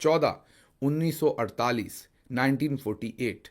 14 1948 1948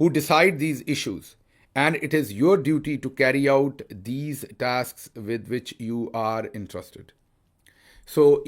who decide these issues, and it is your duty to carry out these tasks with which you are entrusted.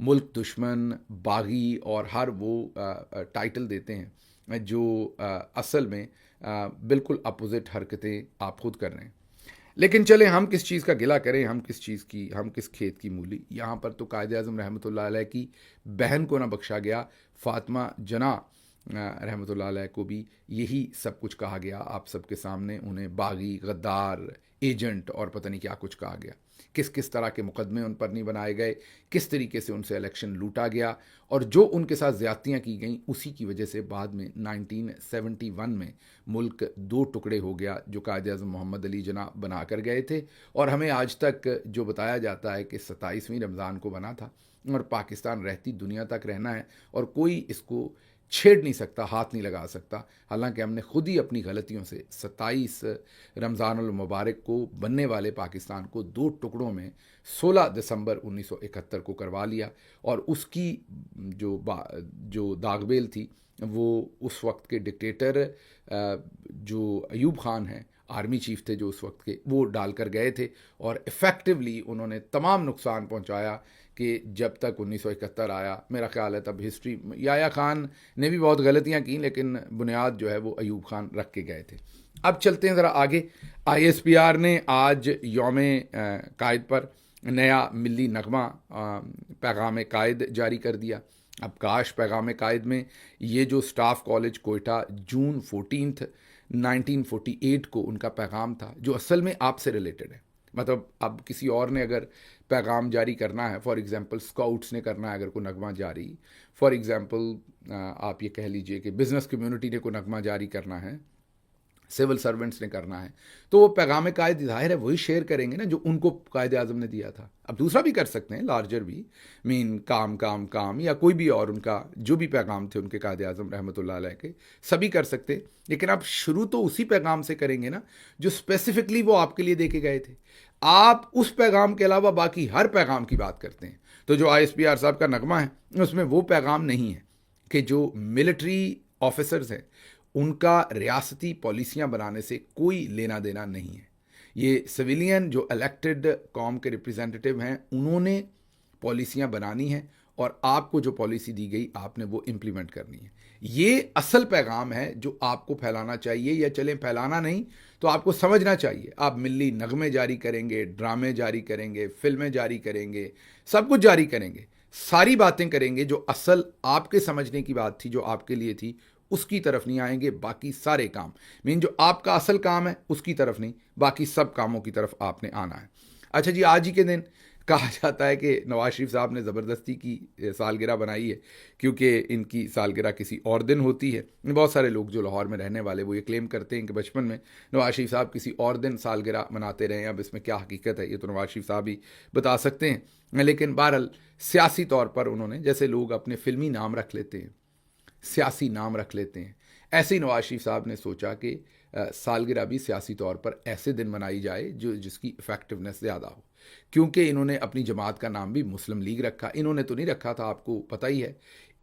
ملک دشمن، باغی اور ہر وہ title دیتے ہیں جو اصل میں بالکل اپوزٹ حرکتیں آپ خود کر رہے ہیں. لیکن چلیں ہم کس چیز کا گلہ کریں، ہم کس کھیت کی مولی. یہاں پر تو قائد اعظم رحمۃ اللہ علیہ کی بہن کو نہ بخشا گیا، فاطمہ جناح رحمۃ اللہ علیہ کو بھی یہی سب کچھ کہا گیا. آپ سب کے سامنے انہیں باغی، غدار، ایجنٹ اور پتہ نہیں کیا کچھ کہا گیا. کس طرح کے مقدمے ان پر نہیں بنائے گئے، کس طریقے سے ان سے الیکشن لوٹا گیا، اور جو ان کے ساتھ زیادتیاں کی گئیں اسی کی وجہ سے بعد میں 1971 میں ملک دو ٹکڑے ہو گیا جو قائد اعظم محمد علی جناح بنا کر گئے تھے. اور ہمیں آج تک جو بتایا جاتا ہے کہ 27ویں رمضان کو بنا تھا اور پاکستان رہتی دنیا تک رہنا ہے اور کوئی اس کو چھیڑ نہیں سکتا، ہاتھ نہیں لگا سکتا. حالانکہ ہم نے خود ہی اپنی غلطیوں سے 27 رمضان المبارک کو بننے والے پاکستان کو دو ٹکڑوں میں 16 دسمبر 1971 کو کروا لیا. اور اس کی جو داغ بیل تھی وہ اس وقت کے ڈکٹیٹر جو ایوب خان ہیں، آرمی چیف تھے جو اس وقت کے، وہ ڈال کر گئے تھے اور ایفیکٹولی انہوں نے تمام نقصان پہنچایا کہ جب تک 1971 آیا. میرا خیال ہے تب ہسٹری، یحییٰ خان نے بھی بہت غلطیاں کیں لیکن بنیاد جو ہے وہ ایوب خان رکھ کے گئے تھے. اب چلتے ہیں ذرا آگے. آئی ایس پی آر نے آج یوم قائد پر نیا ملی نغمہ پیغام قائد جاری کر دیا. اب کاش پیغام قائد میں یہ جو سٹاف کالج کوئٹہ جون 14 1948 کو ان کا پیغام تھا جو اصل میں آپ سے ریلیٹڈ ہے. مطلب اب کسی اور نے اگر پیغام جاری کرنا ہے، فار ایگزامپل اسکاؤٹس نے کرنا ہے اگر کوئی نغمہ جاری، فار ایگزامپل آپ یہ کہہ لیجئے کہ بزنس کمیونٹی نے کوئی نغمہ جاری کرنا ہے، سول سرونٹس نے کرنا ہے، تو وہ پیغام قائد ظاہر ہے وہی شیئر کریں گے نا جو ان کو قائد اعظم نے دیا تھا. اب دوسرا بھی کر سکتے ہیں، لارجر بھی، کام یا کوئی بھی اور ان کا جو بھی پیغام تھے ان کے قائد اعظم رحمۃ اللہ علیہ کے، سبھی کر سکتے. لیکن آپ شروع تو اسی پیغام سے کریں گے نا جو اسپیسیفکلی وہ آپ کے لیے دے کے گئے تھے. آپ اس پیغام کے علاوہ باقی ہر پیغام کی بات کرتے ہیں. تو جو آئی ایس پی آر صاحب کا نغمہ ہے اس میں وہ پیغام نہیں ہے کہ جو ملٹری آفیسرز ہیں ان کا ریاستی پالیسیاں بنانے سے کوئی لینا دینا نہیں ہے. یہ سویلین جو الیکٹڈ قوم کے ریپریزنٹیٹیو ہیں انہوں نے پالیسیاں بنانی ہیں اور آپ کو جو پالیسی دی گئی آپ نے وہ امپلیمنٹ کرنی ہے. یہ اصل پیغام ہے جو آپ کو پھیلانا چاہیے، یا چلیں پھیلانا نہیں تو آپ کو سمجھنا چاہیے. آپ ملی نغمے جاری کریں گے، ڈرامے جاری کریں گے، فلمیں جاری کریں گے، سب کچھ جاری کریں گے، ساری باتیں کریں گے، جو اصل آپ کے سمجھنے کی بات تھی جو آپ کے لیے تھی اس کی طرف نہیں آئیں گے. باقی سارے کام جو آپ کا اصل کام ہے اس کی طرف نہیں، باقی سب کاموں کی طرف آپ نے آنا ہے. اچھا جی، آج ہی کے دن کہا جاتا ہے کہ نواز شریف صاحب نے زبردستی کی سالگرہ بنائی ہے کیونکہ ان کی سالگرہ کسی اور دن ہوتی ہے. بہت سارے لوگ جو لاہور میں رہنے والے وہ یہ کلیم کرتے ہیں کہ بچپن میں نواز شریف صاحب کسی اور دن سالگرہ مناتے رہے ہیں. اب اس میں کیا حقیقت ہے یہ تو نواز شریف صاحب ہی بتا سکتے ہیں. لیکن بہرحال سیاسی طور پر انہوں نے، جیسے لوگ اپنے فلمی نام رکھ لیتے ہیں، سیاسی نام رکھ لیتے ہیں، ایسے ہی نواز شریف صاحب نے سوچا کہ سالگرہ بھی سیاسی طور پر ایسے دن منائی جائے جس کی افیکٹونیس زیادہ ہو. کیونکہ انہوں نے اپنی جماعت کا نام بھی مسلم لیگ رکھا. انہوں نے تو نہیں رکھا تھا، آپ کو پتہ ہی ہے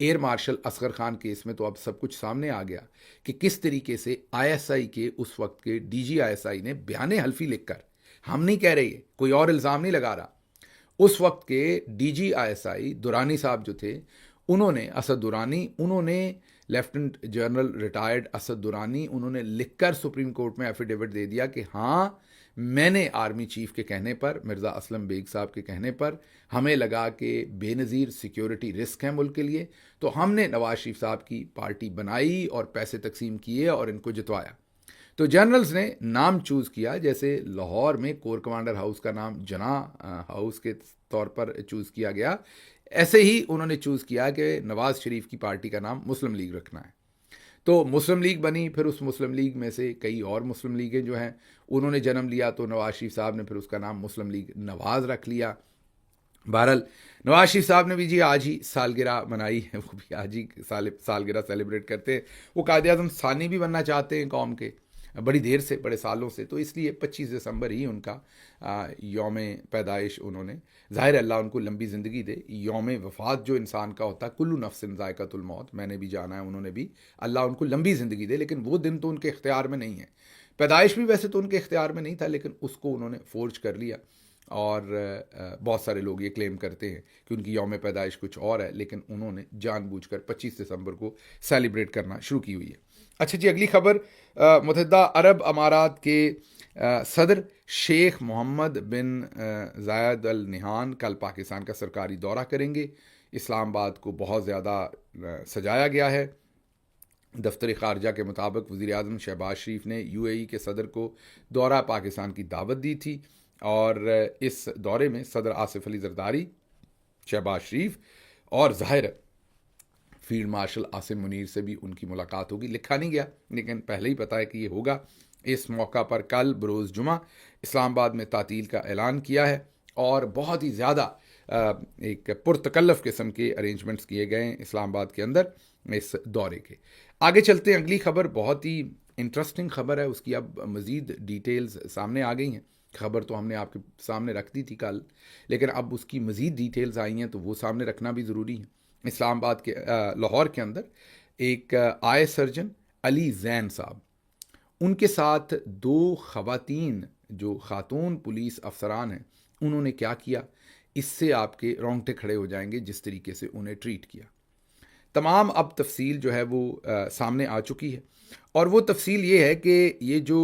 air marshal Asghar Khan case میں تو اب سب کچھ سامنے آ گیا کہ کس طریقے سے آئی ایس آئی کے اس وقت کے D G I S I نے بیان حلفی لکھ کر، ہم نہیں کہہ رہے، کوئی اور الزام نہیں لگا رہا، اس وقت کے D G I S I دورانی صاحب جو تھے انہوں نے، اسد دورانی، انہوں نے لیفٹنٹ جنرل ریٹائرڈ اسد دورانی، انہوں نے لکھ کر سپریم کورٹ میں ایفیڈیوٹ دے دیا کہ ہاں میں نے آرمی چیف کے کہنے پر، مرزا اسلم بیگ صاحب کے کہنے پر، ہمیں لگا کہ بے نظیر سیکیورٹی رسک ہے ملک کے لیے، تو ہم نے نواز شریف صاحب کی پارٹی بنائی اور پیسے تقسیم کیے اور ان کو جتوایا. تو جنرلز نے نام چوز کیا، جیسے لاہور میں کور کمانڈر ہاؤس کا نام جناح ہاؤس کے طور پر چوز کیا گیا، ایسے ہی انہوں نے چوز کیا کہ نواز شریف کی پارٹی کا نام مسلم لیگ رکھنا ہے. تو مسلم لیگ بنی، پھر اس مسلم لیگ میں سے کئی اور مسلم لیگیں جو ہیں انہوں نے جنم لیا، تو نواز شریف صاحب نے پھر اس کا نام مسلم لیگ نواز رکھ لیا. بہرحال نواز شریف صاحب نے بھی جی آج ہی سالگرہ منائی ہے، وہ بھی آج ہی سالگرہ سیلیبریٹ کرتے ہیں. وہ قائد اعظم ثانی بھی بننا چاہتے ہیں قوم کے بڑی دیر سے، بڑے سالوں سے، تو اس لیے 25 دسمبر ہی ان کا یوم پیدائش انہوں نے، ظاہر اللہ ان کو لمبی زندگی دے. یوم وفات جو انسان کا ہوتا ہے، کلو نفس ذائقۃ الموت، میں نے بھی جانا ہے، انہوں نے بھی، اللہ ان کو لمبی زندگی دے، لیکن وہ دن تو ان کے اختیار میں نہیں ہے. پیدائش بھی ویسے تو ان کے اختیار میں نہیں تھا لیکن اس کو انہوں نے فورج کر لیا اور بہت سارے لوگ یہ کلیم کرتے ہیں کہ ان کی یوم پیدائش کچھ اور ہے، لیکن انہوں نے جان بوجھ کر 25 دسمبر کو سیلیبریٹ کرنا شروع کی ہوئی ہے۔ اچھا جی، اگلی خبر، متحدہ عرب امارات کے صدر شیخ محمد بن زاید ال نہیان کل پاکستان کا سرکاری دورہ کریں گے۔ اسلام آباد کو بہت زیادہ سجایا گیا ہے۔ دفتر خارجہ کے مطابق وزیر اعظم شہباز شریف نے یو اے ای کے صدر کو دورہ پاکستان کی دعوت دی تھی، اور اس دورے میں صدر آصف علی زرداری، شہباز شریف اور ظاہر فیلڈ مارشل عاصم منیر سے بھی ان کی ملاقات ہوگی۔ لکھا نہیں گیا لیکن پہلے ہی پتہ ہے کہ یہ ہوگا۔ اس موقع پر کل بروز جمعہ اسلام آباد میں تعطیل کا اعلان کیا ہے، اور بہت ہی زیادہ ایک پرتکلف قسم کے ارینجمنٹس کیے گئے ہیں اسلام آباد کے اندر اس دورے کے۔ آگے چلتے ہیں، اگلی خبر بہت ہی انٹرسٹنگ خبر ہے، اس کی اب مزید ڈیٹیلز سامنے آ گئی ہیں۔ خبر تو ہم نے آپ کے سامنے رکھ دی تھی کل، لیکن اب اس کی مزید ڈیٹیلز آئی ہیں تو وہ سامنے رکھنا بھی ضروری ہے۔ اسلام آباد کے لاہور کے اندر ایک آئے سرجن علی زین صاحب، ان کے ساتھ 2 خواتین جو خاتون پولیس افسران ہیں، انہوں نے کیا کیا، اس سے آپ کے رونگٹے کھڑے ہو جائیں گے جس طریقے سے انہیں ٹریٹ کیا۔ تمام اب تفصیل جو ہے وہ سامنے آ چکی ہے، اور وہ تفصیل یہ ہے کہ یہ جو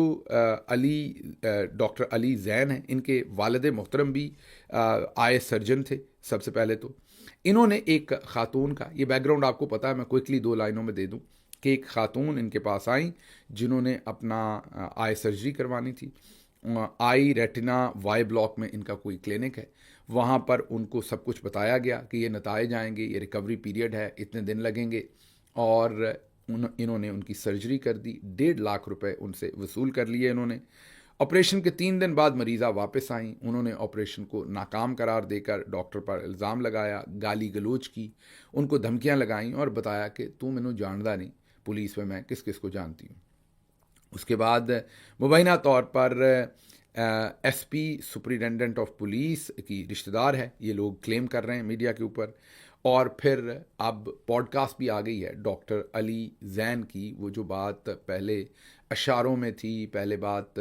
ڈاکٹر علی زین ہیں، ان کے والد محترم بھی آئے سرجن تھے۔ سب سے پہلے تو انہوں نے ایک خاتون کا، یہ بیک گراؤنڈ آپ کو پتا ہے، میں کوئکلی 2 لائنوں میں دے دوں کہ ایک خاتون ان کے پاس آئیں جنہوں نے اپنا آئی سرجری کروانی تھی۔ آئی ریٹنا وائی بلاک میں ان کا کوئی کلینک ہے، وہاں پر ان کو سب کچھ بتایا گیا کہ یہ نتائج آئیں گے، یہ ریکوری پیریڈ ہے، اتنے دن لگیں گے، اور انہوں نے ان کی سرجری کر دی۔ 1.5 لاکھ روپے ان سے وصول کر لیے انہوں نے۔ آپریشن کے 3 دن بعد مریضہ واپس آئیں، انہوں نے آپریشن کو ناکام قرار دے کر ڈاکٹر پر الزام لگایا، گالی گلوچ کی، ان کو دھمکیاں لگائیں اور بتایا کہ تو مینوں جاندا نہیں، پولیس میں کس کس کو جانتی ہوں۔ اس کے بعد مبینہ طور پر S P superintendent of police کی رشتہ دار ہے، یہ لوگ کلیم کر رہے ہیں میڈیا کے اوپر۔ اور پھر اب پوڈ کاسٹ بھی آ گئی ہے ڈاکٹر علی زین کی، وہ جو بات پہلے اشاروں میں تھی، پہلے بات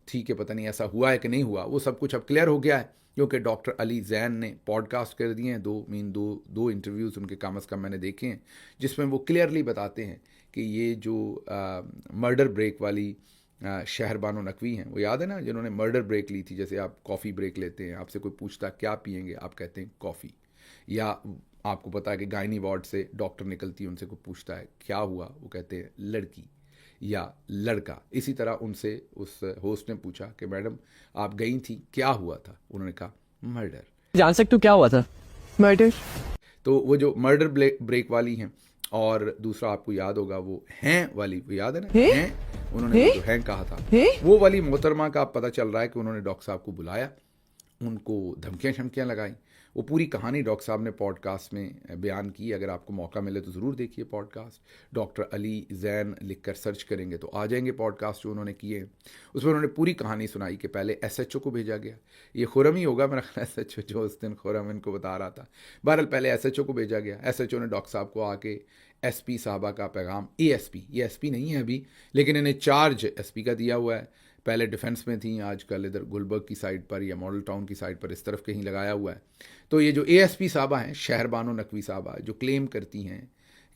تھی کہ پتہ نہیں ایسا ہوا ہے کہ نہیں ہوا، وہ سب کچھ اب کلیئر ہو گیا ہے، کیونکہ ڈاکٹر علی زین نے پوڈ کاسٹ کر دیے ہیں۔ دو انٹرویوز ان کے کم از کم میں نے دیکھے ہیں، جس میں وہ کلیئرلی بتاتے ہیں کہ یہ جو مرڈر بریک والی شہر بانو نقوی ہیں، وہ یاد ہے نا، جنہوں نے مرڈر بریک لی تھی، جیسے آپ کافی بریک لیتے ہیں، آپ سے کوئی پوچھتا کیا پئیں گے، آپ کہتے ہیں کافی، یا آپ کو پتا ہے کہ گائنی وارڈ سے ڈاکٹر نکلتی ہے، ان سے کوئی پوچھتا ہے کیا ہوا، وہ کہتے ہیں لڑکی یا لڑکا۔ اسی طرح ان سے اس ہوسٹ نے پوچھا کہ میڈم آپ گئی تھی، کیا ہوا تھا، انہوں نے کہا مرڈر۔ جان سکتے ہو کیا ہوا تھا؟ مرڈر۔ تو وہ جو مرڈر بریک والی ہیں، اور دوسرا آپ کو یاد ہوگا وہ ہیں والی، وہ یاد ہے نا، ہیں، انہوں نے جو ہیں کہا تھا، وہ والی محترمہ کا پتہ چل رہا ہے کہ انہوں نے ڈاکٹر صاحب کو بلایا، ان کو دھمکیاں شمکیاں لگائیں۔ وہ پوری کہانی ڈاکٹر صاحب نے پوڈ کاسٹ میں بیان کی، اگر آپ کو موقع ملے تو ضرور دیکھیے پوڈ کاسٹ، ڈاکٹر علی زین لکھ کر سرچ کریں گے تو آ جائیں گے پوڈ کاسٹ جو انہوں نے کیے ہیں۔ اس میں انہوں نے پوری کہانی سنائی کہ پہلے ایس ایچ او کو بھیجا گیا، یہ خرم ہی ہوگا میرا خیال، ایس ایچ او جو اس دن خرم ان کو بتا رہا تھا۔ بہرحال پہلے ایس ایچ او کو بھیجا گیا، ایس ایچ او نے ڈاکٹر صاحب کو آ کے ایس پی صاحبہ کا پیغام، اے ایس پی، یہ ایس پی نہیں ہے ابھی لیکن انہیں چارج ایس پی کا دیا ہوا ہے، پہلے ڈیفنس میں تھیں، آج کل ادھر گلبرگ کی سائڈ پر یا ماڈل ٹاؤن کی سائڈ پر اس طرف کہیں لگایا ہوا ہے۔ تو یہ جو اے ایس پی صاحبہ ہیں، شہر بانو نقوی صاحبہ، جو کلیم کرتی ہیں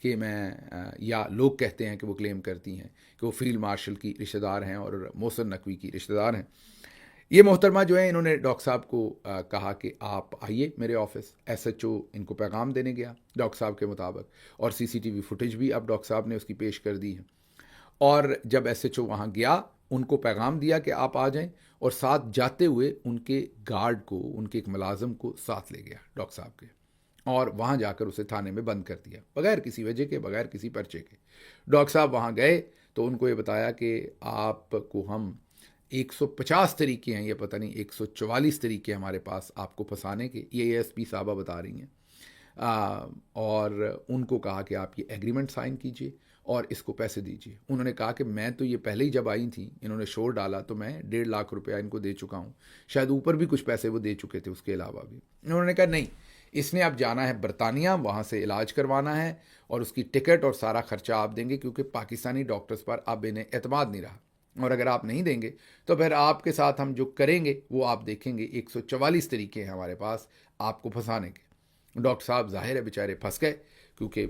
کہ میں، یا لوگ کہتے ہیں کہ وہ کلیم کرتی ہیں کہ وہ فیلڈ مارشل کی رشتہ دار ہیں اور محسن نقوی کی رشتہ دار ہیں، یہ محترمہ جو ہیں، انہوں نے ڈاکٹر صاحب کو کہا کہ آپ آئیے میرے آفس۔ ایس ایچ او ان کو پیغام دینے گیا ڈاکٹر صاحب کے مطابق، اور سی سی ٹی وی فوٹیج بھی اب ڈاکٹر صاحب نے اس کی پیش کر دی ہے۔ اور جب ایس ایچ او وہاں گیا، ان کو پیغام دیا کہ آپ آ جائیں، اور ساتھ جاتے ہوئے ان کے گارڈ کو، ان کے ایک ملازم کو ساتھ لے گیا ڈاکٹر صاحب کے، اور وہاں جا کر اسے تھانے میں بند کر دیا، بغیر کسی وجہ کے، بغیر کسی پرچے کے۔ ڈاکٹر صاحب وہاں گئے تو ان کو یہ بتایا کہ آپ کو ہم 150 طریقے ہیں، یہ پتہ نہیں 144 طریقے ہمارے پاس آپ کو پھنسانے کے، یہ اے ایس پی صاحبہ بتا رہی ہیں۔ اور ان کو کہا کہ آپ یہ ایگریمنٹ سائن کیجئے اور اس کو پیسے دیجئے۔ انہوں نے کہا کہ میں تو یہ پہلے ہی جب آئی تھیں، انہوں نے شور ڈالا تو میں 1.5 لاکھ روپیہ ان کو دے چکا ہوں، شاید اوپر بھی کچھ پیسے وہ دے چکے تھے اس کے علاوہ بھی۔ انہوں نے کہا نہیں، اس نے اب جانا ہے برطانیہ، وہاں سے علاج کروانا ہے، اور اس کی ٹکٹ اور سارا خرچہ آپ دیں گے، کیونکہ پاکستانی ڈاکٹرز پر اب انہیں اعتماد نہیں رہا۔ اور اگر آپ نہیں دیں گے تو پھر آپ کے ساتھ ہم جو کریں گے وہ آپ دیکھیں گے. 144 طریقے ہیں ہمارے پاس آپ کو پھنسانے کے. ڈاکٹر صاحب ظاہر ہے بیچارے پھنس گئے کیونکہ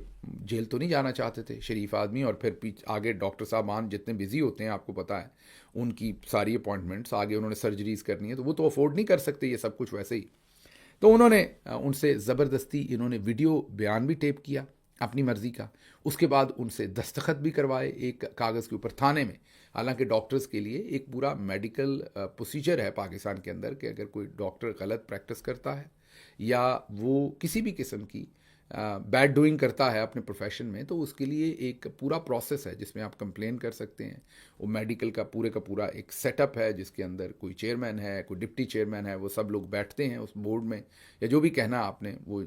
جیل تو نہیں جانا چاہتے تھے شریف آدمی, اور پھر آگے ڈاکٹر صاحبان جتنے بزی ہوتے ہیں آپ کو پتہ ہے, ان کی ساری اپوائنٹمنٹس, آگے انہوں نے سرجریز کرنی ہے تو وہ تو افورڈ نہیں کر سکتے یہ سب کچھ ویسے ہی. تو انہوں نے ان سے زبردستی انہوں نے ویڈیو بیان بھی ٹیپ کیا اپنی مرضی کا, اس کے بعد ان سے دستخط بھی کروائے ایک کاغذ کے اوپر تھانے میں. حالانکہ ڈاکٹرز کے لیے ایک پورا میڈیکل پروسیجر ہے پاکستان کے اندر کہ اگر کوئی ڈاکٹر غلط پریکٹس کرتا ہے یا وہ کسی بھی قسم کی بیڈ ڈوئنگ کرتا ہے اپنے پروفیشن میں, تو اس کے لیے ایک پورا پروسیس ہے جس میں آپ کمپلین کر سکتے ہیں. وہ میڈیکل کا پورا ایک سیٹ اپ ہے جس کے اندر کوئی چیئرمین ہے, کوئی ڈپٹی چیئرمین ہے, وہ سب لوگ بیٹھتے ہیں اس بورڈ میں یا جو بھی کہنا آپ نے, وہ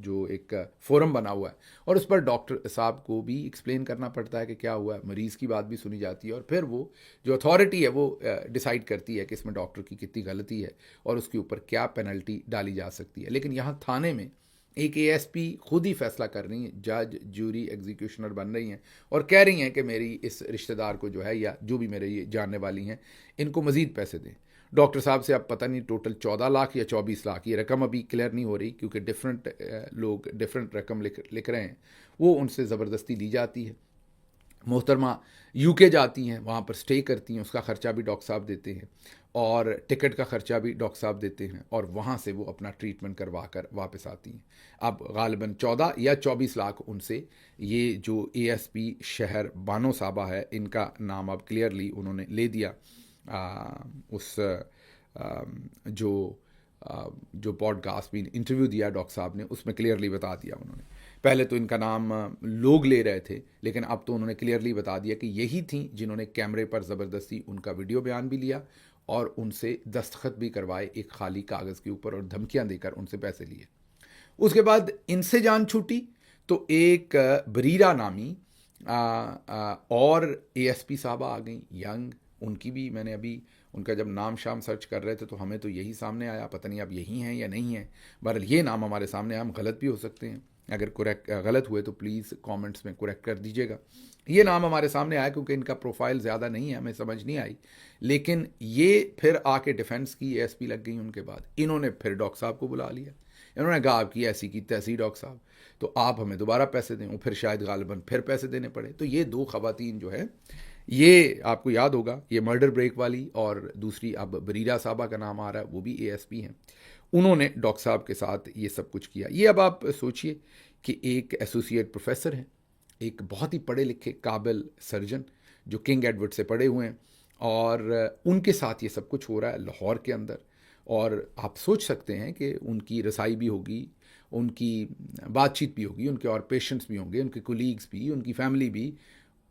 جو ایک فورم بنا ہوا ہے, اور اس پر ڈاکٹر صاحب کو بھی ایکسپلین کرنا پڑتا ہے کہ کیا ہوا ہے, مریض کی بات بھی سنی جاتی ہے, اور پھر وہ جو اتھارٹی ہے وہ ڈیسائیڈ کرتی ہے کہ اس میں ڈاکٹر کی کتنی غلطی ہے اور اس کے اوپر کیا پینلٹی ڈالی جا سکتی ہے. لیکن یہاں تھانے میں ایک اے ایس پی خود ہی فیصلہ کر رہی ہیں, جج جوری ایگزیکیوشنر بن رہی ہیں اور کہہ رہی ہیں کہ میری اس رشتہ دار کو جو ہے یا جو بھی میرے یہ جاننے والی ہیں ان کو مزید پیسے دیں. ڈاکٹر صاحب سے اب پتہ نہیں ٹوٹل 14 لاکھ یا 24 لاکھ, یہ رقم ابھی کلیئر نہیں ہو رہی کیونکہ ڈفرینٹ لوگ ڈفرینٹ رقم لکھ رہے ہیں, وہ ان سے زبردستی لی جاتی ہے. محترمہ یو کے جاتی ہیں, وہاں پر سٹے کرتی ہیں, اس کا خرچہ بھی ڈاکٹر صاحب دیتے ہیں اور ٹکٹ کا خرچہ بھی ڈاکٹر صاحب دیتے ہیں, اور وہاں سے وہ اپنا ٹریٹمنٹ کروا کر واپس آتی ہیں. اب غالباً 14 یا 24 لاکھ ان سے یہ جو اے ایس پی شہر بانو صاحبہ ہے, ان کا نام اب کلیئرلی انہوں نے لے دیا. اس جو پوڈ کاسٹ میں انٹرویو دیا ڈاکٹر صاحب نے, اس میں کلیئرلی بتا دیا انہوں نے. پہلے تو ان کا نام لوگ لے رہے تھے, لیکن اب تو انہوں نے کلیئرلی بتا دیا کہ یہی تھیں جنہوں نے کیمرے پر زبردستی ان کا ویڈیو بیان بھی لیا اور ان سے دستخط بھی کروائے ایک خالی کاغذ کے اوپر, اور دھمکیاں دے کر ان سے پیسے لیے. اس کے بعد ان سے جان چھوٹی تو ایک بریرہ نامی اور اے ایس پی صاحبہ آ گئیں ینگ. ان کی بھی میں نے ابھی ان کا جب نام شام سرچ کر رہے تھے تو ہمیں تو یہی سامنے آیا, پتہ نہیں اب یہی ہیں یا نہیں ہیں. بہرحال یہ نام ہمارے سامنے, ہم غلط بھی ہو سکتے ہیں, اگر غلط ہوئے تو پلیز کامنٹس میں کریکٹ کر دیجیے گا. یہ نام ہمارے سامنے آیا کیونکہ ان کا پروفائل زیادہ نہیں ہے, ہمیں سمجھ نہیں آئی. لیکن یہ پھر آ کے ڈیفینس کی اے ایس پی لگ گئی ان کے بعد. انہوں نے پھر ڈاکٹر صاحب کو بلا لیا, انہوں نے کہا آپ کی ایسی کی تیسی ڈاکٹر صاحب, تو آپ ہمیں دوبارہ پیسے دیں. پھر شاید غالباً پھر پیسے دینے پڑے. تو یہ دو خواتین جو ہے, یہ آپ کو یاد ہوگا, یہ مرڈر بریک والی اور دوسری اب بریرہ صاحبہ کا نام آ رہا ہے, وہ بھی اے ایس پی ہیں. انہوں نے ڈاکٹر صاحب کے ساتھ یہ سب کچھ کیا. یہ اب آپ سوچئے کہ ایک ایسوسیٹ پروفیسر ہیں, ایک بہت ہی پڑھے لکھے قابل سرجن جو کنگ ایڈورڈ سے پڑھے ہوئے ہیں, اور ان کے ساتھ یہ سب کچھ ہو رہا ہے لاہور کے اندر. اور آپ سوچ سکتے ہیں کہ ان کی رسائی بھی ہوگی, ان کی بات چیت بھی ہوگی, ان کے اور پیشنٹس بھی ہوں گے, ان کے کولیگز بھی, ان کی فیملی بھی.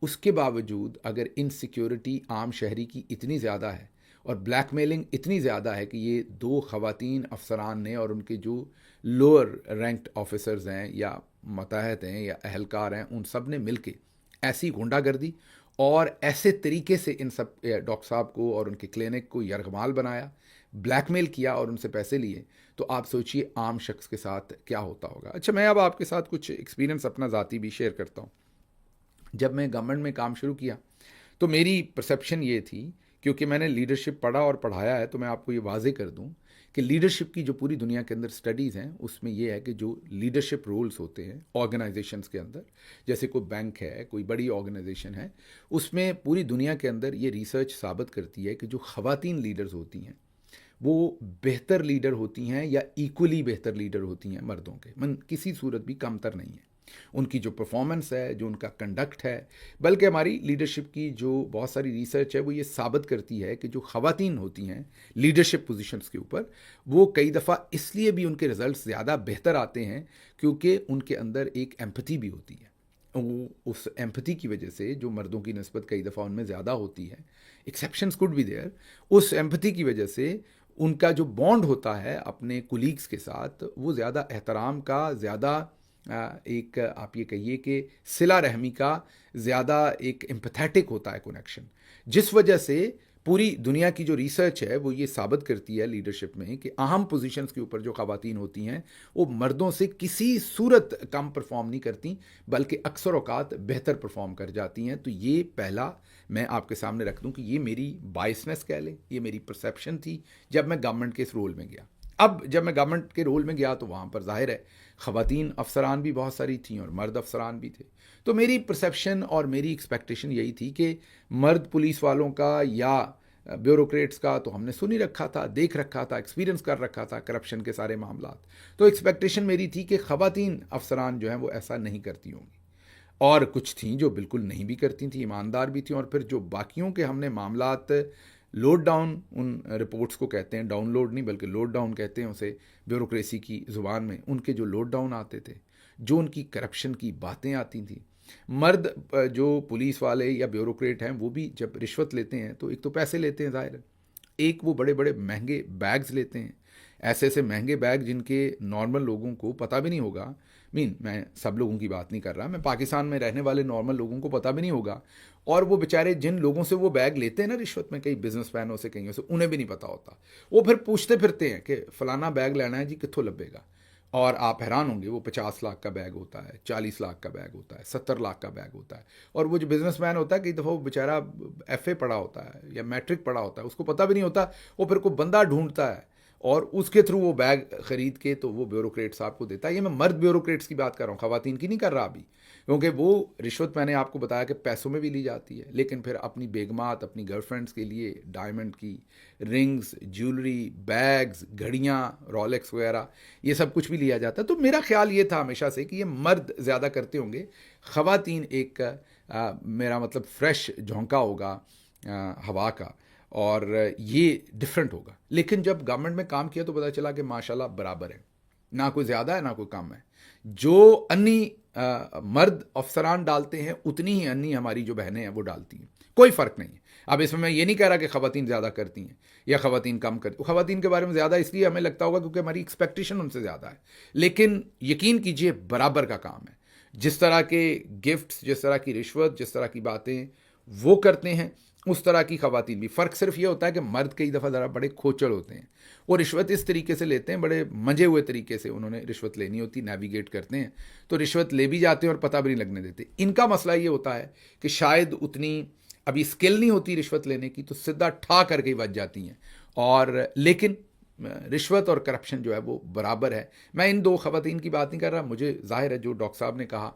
اس کے باوجود اگر انسیکیورٹی عام شہری کی اتنی زیادہ ہے اور بلیک میلنگ اتنی زیادہ ہے کہ یہ دو خواتین افسران نے اور ان کے جو لوور رینکڈ آفیسرز ہیں یا ماتحت ہیں یا اہلکار ہیں, ان سب نے مل کے ایسی غنڈہ گردی اور ایسے طریقے سے ان سب ڈاکٹر صاحب کو اور ان کے کلینک کو یرغمال بنایا, بلیک میل کیا اور ان سے پیسے لیے, تو آپ سوچئے عام شخص کے ساتھ کیا ہوتا ہوگا. اچھا, میں اب آپ کے ساتھ کچھ ایکسپیرینس اپنا ذاتی بھی شیئر کرتا ہوں. جب میں گورنمنٹ میں کام شروع کیا تو میری پرسیپشن یہ تھی, کیونکہ میں نے لیڈرشپ پڑھا اور پڑھایا ہے, تو میں آپ کو یہ واضح کر دوں کہ لیڈرشپ کی جو پوری دنیا کے اندر سٹڈیز ہیں, اس میں یہ ہے کہ جو لیڈرشپ رولز ہوتے ہیں آرگنائزیشنز کے اندر, جیسے کوئی بینک ہے, کوئی بڑی آرگنائزیشن ہے, اس میں پوری دنیا کے اندر یہ ریسرچ ثابت کرتی ہے کہ جو خواتین لیڈرز ہوتی ہیں وہ بہتر لیڈر ہوتی ہیں یا ایکولی بہتر لیڈر ہوتی ہیں مردوں کے, کسی صورت بھی کم تر نہیں ہے. ان کی جو پرفارمنس ہے, جو ان کا کنڈکٹ ہے, بلکہ ہماری لیڈرشپ کی جو بہت ساری ریسرچ ہے وہ یہ ثابت کرتی ہے کہ جو خواتین ہوتی ہیں لیڈرشپ پوزیشنز کے اوپر, وہ کئی دفعہ اس لیے بھی ان کے رزلٹس زیادہ بہتر آتے ہیں کیونکہ ان کے اندر ایک ایمپتھی بھی ہوتی ہے. اس ایمپتھی کی وجہ سے جو مردوں کی نسبت کئی دفعہ ان میں زیادہ ہوتی ہے, ایکسیپشنز کوڈ بی دیئر, اس ایمپتھی کی وجہ سے ان کا جو بانڈ ہوتا ہے اپنے کولیگز کے ساتھ وہ زیادہ احترام کا, زیادہ ایک آپ یہ کہیے کہ صلہ رحمی کا, زیادہ ایک امپیتھیٹک ہوتا ہے کنیکشن, جس وجہ سے پوری دنیا کی جو ریسرچ ہے وہ یہ ثابت کرتی ہے لیڈرشپ میں کہ اہم پوزیشنز کے اوپر جو خواتین ہوتی ہیں وہ مردوں سے کسی صورت کم پرفارم نہیں کرتی، بلکہ اکثر اوقات بہتر پرفارم کر جاتی ہیں. تو یہ پہلا میں آپ کے سامنے رکھ دوں کہ یہ میری بائسنس کہہ لیں، یہ میری پرسیپشن تھی جب میں گورنمنٹ کے اس رول میں گیا. اب جب میں گورنمنٹ کے رول میں گیا تو وہاں پر ظاہر ہے خواتین افسران بھی بہت ساری تھیں اور مرد افسران بھی تھے. تو میری پرسیپشن اور میری ایکسپیکٹیشن یہی تھی کہ مرد پولیس والوں کا یا بیوروکریٹس کا تو ہم نے سن ہی رکھا تھا، دیکھ رکھا تھا، ایکسپیرینس کر رکھا تھا کرپشن کے سارے معاملات. تو ایکسپیکٹیشن میری تھی کہ خواتین افسران جو ہیں وہ ایسا نہیں کرتی ہوں گی، اور کچھ تھیں جو بالکل نہیں بھی کرتی تھیں، ایماندار بھی تھیں. اور پھر جو باقیوں کے ہم نے معاملات لوڈ ڈاؤن، ان رپورٹس کو کہتے ہیں ڈاؤن لوڈ نہیں بلکہ لوڈ ڈاؤن کہتے ہیں اسے بیوروکریسی کی زبان میں، ان کے جو لوڈ ڈاؤن آتے تھے، جو ان کی کرپشن کی باتیں آتی تھیں. مرد جو پولیس والے یا بیوروکریٹ ہیں وہ بھی جب رشوت لیتے ہیں تو ایک تو پیسے لیتے ہیں ظاہر ہے، ایک وہ بڑے بڑے مہنگے بیگز لیتے ہیں، ایسے ایسے مہنگے بیگ جن کے نارمل لوگوں کو پتہ بھی نہیں ہوگا. میں سب لوگوں کی بات نہیں کر رہا، میں پاکستان میں رہنے والے نارمل لوگوں کو پتہ بھی نہیں ہوگا، اور وہ بیچارے جن لوگوں سے وہ بیگ لیتے ہیں نا رشوت میں، کئی بزنس مینوں سے کہیں سے، انہیں بھی نہیں پتہ ہوتا. وہ پھر پوچھتے پھرتے ہیں کہ فلانا بیگ لینا ہے جی، کتوں لبے گا؟ اور آپ حیران ہوں گے وہ 50 لاکھ کا بیگ ہوتا ہے، 40 لاکھ کا بیگ ہوتا ہے، 70 لاکھ کا بیگ ہوتا ہے. اور وہ جو بزنس مین ہوتا ہے کئی دفعہ وہ بیچارہ ایف اے پڑھا ہوتا ہے یا میٹرک پڑھا ہوتا ہے، اس کو پتہ بھی نہیں ہوتا، وہ پھر کوئی بندہ ڈھونڈتا ہے اور اس کے تھرو وہ بیگ خرید کے تو وہ بیوروکریٹ صاحب کو دیتا ہے. یہ میں مرد بیوروکریٹس کی بات کر رہا ہوں، خواتین کی نہیں کر رہا ابھی، کیونکہ وہ رشوت میں نے آپ کو بتایا کہ پیسوں میں بھی لی جاتی ہے، لیکن پھر اپنی بیگمات، اپنی گرل فرینڈس کے لیے ڈائمنڈ کی رنگز، جیولری، بیگز، گھڑیاں، رولیکس وغیرہ، یہ سب کچھ بھی لیا جاتا ہے. تو میرا خیال یہ تھا ہمیشہ سے کہ یہ مرد زیادہ کرتے ہوں گے، خواتین ایک میرا مطلب فریش جھونکا ہوگا ہوا کا، اور یہ ڈیفرنٹ ہوگا. لیکن جب گورنمنٹ میں کام کیا تو پتہ چلا کہ ماشاءاللہ برابر ہے، نہ کوئی زیادہ ہے نہ کوئی کم ہے. جو انی مرد افسران ڈالتے ہیں اتنی ہی انی ہماری جو بہنیں ہیں وہ ڈالتی ہیں، کوئی فرق نہیں ہے. اب اس میں یہ نہیں کہہ رہا کہ خواتین زیادہ کرتی ہیں یا خواتین کم کرتی. خواتین کے بارے میں زیادہ اس لیے ہمیں لگتا ہوگا کیونکہ ہماری ایکسپیکٹیشن ان سے زیادہ ہے، لیکن یقین کیجئے برابر کا کام ہے. جس طرح کے گفٹس، جس طرح کی رشوت، جس طرح کی باتیں وہ کرتے ہیں اس طرح کی خواتین بھی. فرق صرف یہ ہوتا ہے کہ مرد کئی دفعہ ذرا بڑے کھوچڑ ہوتے ہیں، وہ رشوت اس طریقے سے لیتے ہیں، بڑے منجے ہوئے طریقے سے انہوں نے رشوت لینی ہوتی، نیویگیٹ کرتے ہیں تو رشوت لے بھی جاتے ہیں اور پتہ بھی نہیں لگنے دیتے. ان کا مسئلہ یہ ہوتا ہے کہ شاید اتنی ابھی اسکل نہیں ہوتی رشوت لینے کی، تو سیدھا ٹھا کر کے بچ جاتی ہیں. اور لیکن رشوت اور کرپشن جو ہے وہ برابر ہے. میں ان دو خواتین کی بات نہیں کر رہا، مجھے ظاہر ہے جو ڈاکٹر صاحب نے کہا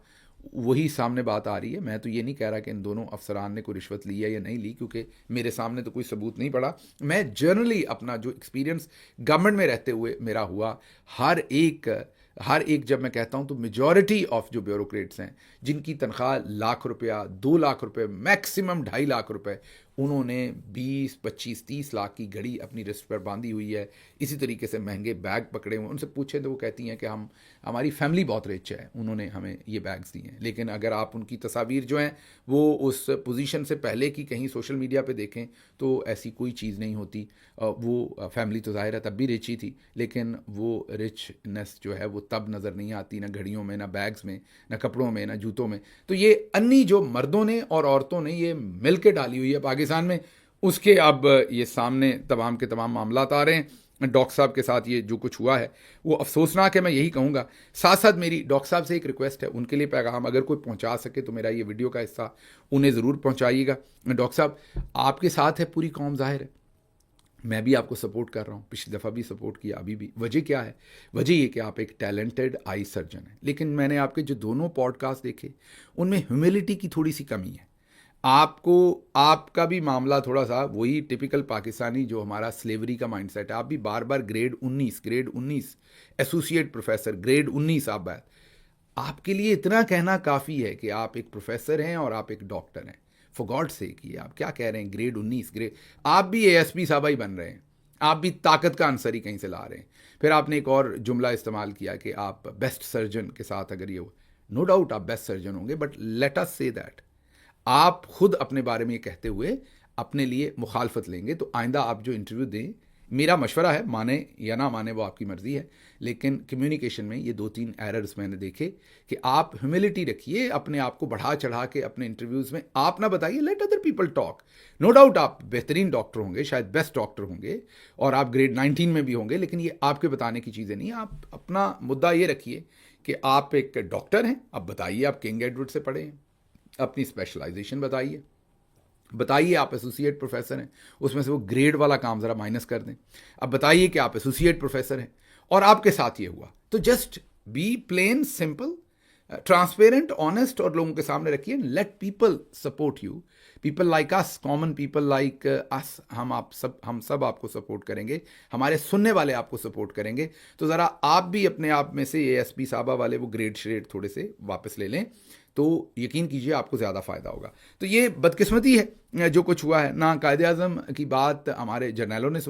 وہی سامنے بات آ رہی ہے. میں تو یہ نہیں کہہ رہا کہ ان دونوں افسران نے کوئی رشوت لی ہے یا نہیں لی، کیونکہ میرے سامنے تو کوئی ثبوت نہیں پڑا. میں جنرلی اپنا جو ایکسپیرینس گورنمنٹ میں رہتے ہوئے میرا ہوا، ہر ایک جب میں کہتا ہوں تو میجورٹی آف جو بیوروکریٹس ہیں جن کی تنخواہ لاکھ روپیہ، 2 لاکھ روپے، میکسیمم 2.5 لاکھ روپے، انہوں نے 20، 25، 30 لاکھ کی گھڑی اپنی رسٹ پر باندھی ہوئی ہے. اسی طریقے سے مہنگے بیگ پکڑے ہوئے. ان سے پوچھیں تو وہ کہتی ہیں کہ ہماری فیملی بہت رچ ہے، انہوں نے ہمیں یہ بیگز دی ہیں. لیکن اگر آپ ان کی تصاویر جو ہیں وہ اس پوزیشن سے پہلے کی کہیں سوشل میڈیا پہ دیکھیں تو ایسی کوئی چیز نہیں ہوتی. وہ فیملی تو ظاہر ہے تب بھی رچ ہی تھی، لیکن وہ رچنس جو ہے وہ تب نظر نہیں آتی، نہ گھڑیوں میں، نہ بیگز میں، نہ کپڑوں میں، نہ جوتوں میں. تو یہ انی جو مردوں نے اور عورتوں نے یہ مل کے ڈالی ہوئی ہے پاکستان میں، اس کے اب یہ سامنے تمام کے تمام معاملات آ رہے ہیں. ڈاکٹر صاحب کے ساتھ یہ جو کچھ ہوا ہے وہ افسوسناک ہے، میں یہی کہوں گا. ساتھ ساتھ میری ڈاکٹر صاحب سے ایک ریکویسٹ ہے، ان کے لیے پیغام اگر کوئی پہنچا سکے تو میرا یہ ویڈیو کا حصہ انہیں ضرور پہنچائیے گا. ڈاکٹر صاحب آپ کے ساتھ ہے پوری قوم، ظاہر ہے میں بھی آپ کو سپورٹ کر رہا ہوں، پچھلی دفعہ بھی سپورٹ کیا، ابھی بھی. وجہ کیا ہے؟ وجہ یہ کہ آپ ایک ٹیلنٹڈ آئی سرجن ہیں، لیکن میں نے آپ کے جو دونوں پوڈ کاسٹ دیکھے ان میں ہیوملٹی کی تھوڑی سی کمی ہے. آپ کا بھی معاملہ تھوڑا سا وہی ٹپیکل پاکستانی جو ہمارا سلیوری کا مائنڈ سیٹ ہے. آپ بھی بار بار گریڈ 19 ایسوسیٹ پروفیسر، گریڈ 19 آپ کے لیے اتنا کہنا کافی ہے کہ آپ ایک پروفیسر ہیں اور آپ ایک ڈاکٹر ہیں. فار گاڈ سیک یہ آپ کیا کہہ رہے ہیں؟ گریڈ 19 آپ بھی اے ایس پی صاحبہ ہی بن رہے ہیں، آپ بھی طاقت کا عنصر ہی کہیں سے لا رہے ہیں. پھر آپ نے ایک اور جملہ استعمال کیا کہ آپ بیسٹ سرجن کے ساتھ اگر یہ ہو، نو ڈاؤٹ آپ بیسٹ سرجن ہوں گے، بٹ لیٹ اس سے دیٹ آپ خود اپنے بارے میں یہ کہتے ہوئے اپنے لیے مخالفت لیں گے تو آئندہ آپ جو انٹرویو دیں میرا مشورہ ہے, مانے یا نہ مانے وہ آپ کی مرضی ہے, لیکن کمیونیکیشن میں یہ 2-3 ایررز میں نے دیکھے کہ آپ ہیوملٹی رکھیے, اپنے آپ کو بڑھا چڑھا کے اپنے انٹرویوز میں آپ نہ بتائیے, let other people talk. No doubt آپ بہترین ڈاکٹر ہوں گے, شاید بیسٹ ڈاکٹر ہوں گے, اور آپ گریڈ 19 میں بھی ہوں گے, لیکن یہ آپ کے بتانے کی چیزیں نہیں. آپ اپنا مدعا یہ رکھیے کہ آپ ایک ڈاکٹر ہیں, اب بتائیے آپ کنگ ایڈورڈ سے پڑھے ہیں, اپنی اسپیشلائزیشن بتائیے آپ ایسوسیٹ پروفیسر ہیں, اس میں سے وہ گریڈ والا کام ذرا مائنس کر دیں. اب بتائیے کہ آپ ایسوسیٹ پروفیسر ہیں اور آپ کے ساتھ یہ ہوا, تو just be plain simple, transparent, honest, اور لوگوں کے سامنے رکھیے. Let people support you, people like us, common people like us, ہم سب آپ کو سپورٹ کریں گے, ہمارے سننے والے آپ کو سپورٹ کریں گے. تو ذرا آپ بھی اپنے آپ میں سے اے ایس پی صاحبہ والے وہ گریڈ شریڈ تھوڑے سے واپس لے لیں, تو یقین کیجئے آپ کو زیادہ فائدہ ہوگا. تو یہ بدقسمتی ہے جو کچھ ہوا ہے. نہ قائد اعظم کی بات ہمارے جرنیلوں نے